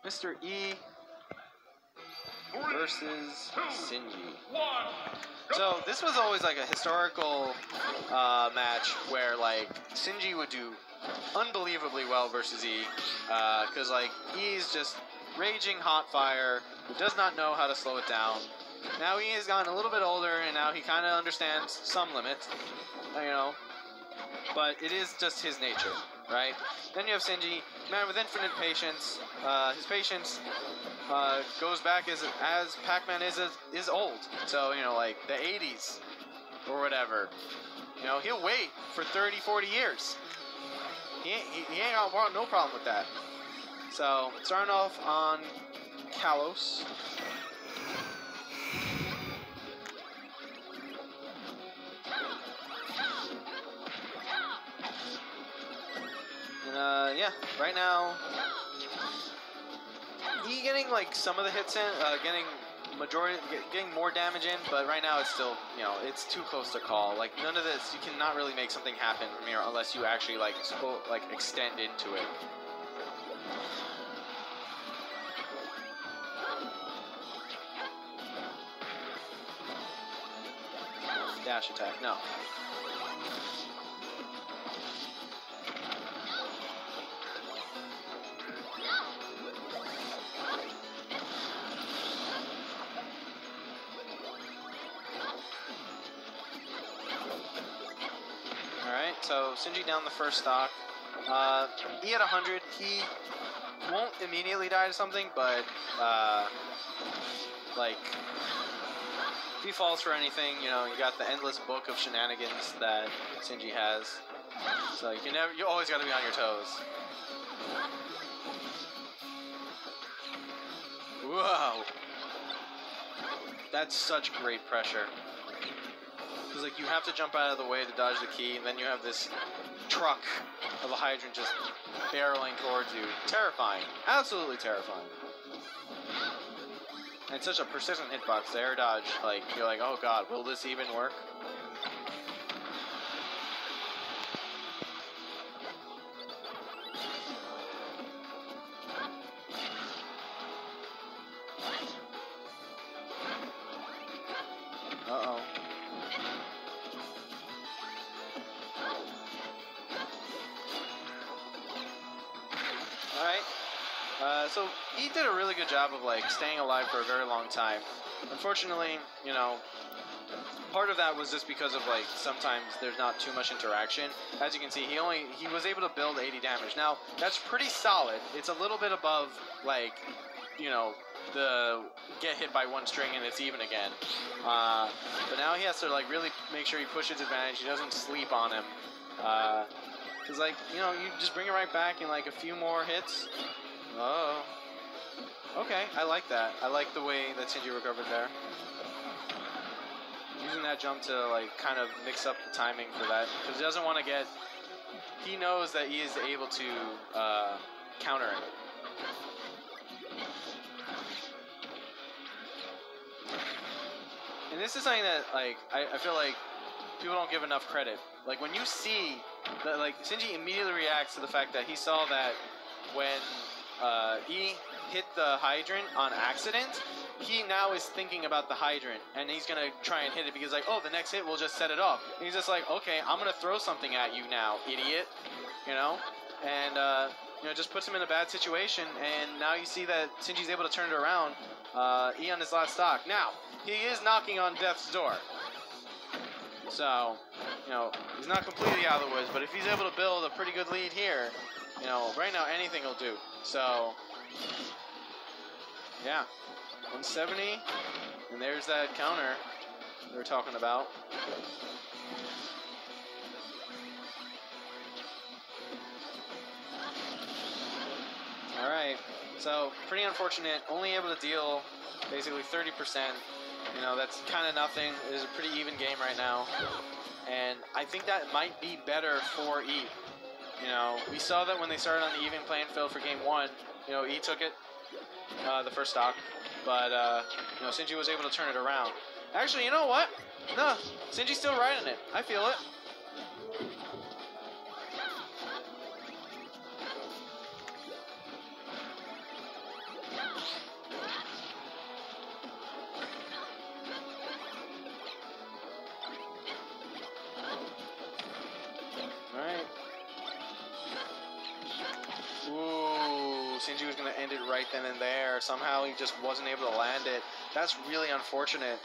Mr. E versus Shinji. So this was always like a historical match where like Shinji would do unbelievably well versus E, because like E is just raging hot fire who does not know how to slow it down. Now E has gotten a little bit older and now he kind of understands some limits, you know, but it is just his nature, right? Then you have Shinji, man with infinite patience. His patience goes back as Pac-Man is old, so you know, like the 80s or whatever. You know, he'll wait for 30, 40 years. He ain't got no problem with that. So starting off on Kalos. And yeah, right now he getting like some of the hits in, getting more damage in, but right now it's still, you know, it's too close to call. Like none of this, you cannot really make something happen from here unless you actually like extend into it. Dash attack, no. Alright, so Shinji down the first stock. He at 100, he won't immediately die to something, but like if he falls for anything, you know, you got the endless book of shenanigans that Shinji has. So you always got to be on your toes. Whoa, that's such great pressure. Because like you have to jump out of the way to dodge the key, and then you have this truck of a hydrant just barreling towards you. Terrifying, absolutely terrifying. And it's such a persistent hitbox. The air dodge, like you're like, oh god, will this even work? Uh-oh. Alright. So he did a really good job of like staying alive for a very long time. Unfortunately, you know, part of that was just because of like sometimes there's not too much interaction. As you can see, he was able to build 80 damage. Now, that's pretty solid. It's a little bit above like, you know, the get hit by one string and it's even again. But now he has to like really make sure he pushes advantage. He doesn't sleep on him. Cause like, you know, you just bring it right back in like a few more hits. Oh. Okay, I like that. I like the way that Shinji recovered there. Using that jump to like kind of mix up the timing for that. Because he doesn't want to get... He knows that he is able to counter it. And this is something that like I feel like people don't give enough credit. Like when you see that, like Shinji immediately reacts to the fact that he saw that when he hit the hydrant on accident, he now is thinking about the hydrant and he's gonna try and hit it because like, oh, the next hit will just set it off. And he's just like, okay, I'm gonna throw something at you now, idiot. You know, and you know, just puts him in a bad situation. And now you see that Shinji's able to turn it around. E on his last stock. Now he is knocking on death's door. So, you know, he's not completely out of the woods, but if he's able to build a pretty good lead here, you know, right now anything will do. So, yeah, 170, and there's that counter we were talking about. All right, so pretty unfortunate, only able to deal basically 30%. You know, that's kind of nothing. It is a pretty even game right now. And I think that might be better for E. You know, we saw that when they started on the even playing field for game one, you know, E took it, the first stock. But, you know, Shinji was able to turn it around. Actually, you know what? No, Shinji's still riding it. I feel it. Shinji was going to end it right then and there. Somehow he just wasn't able to land it. That's really unfortunate.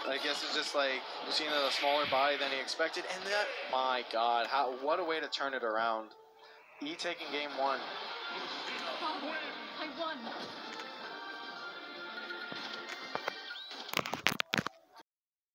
I guess it's just like Lucina a smaller body than he expected. And that, my God, what a way to turn it around. E taking game 1. I won.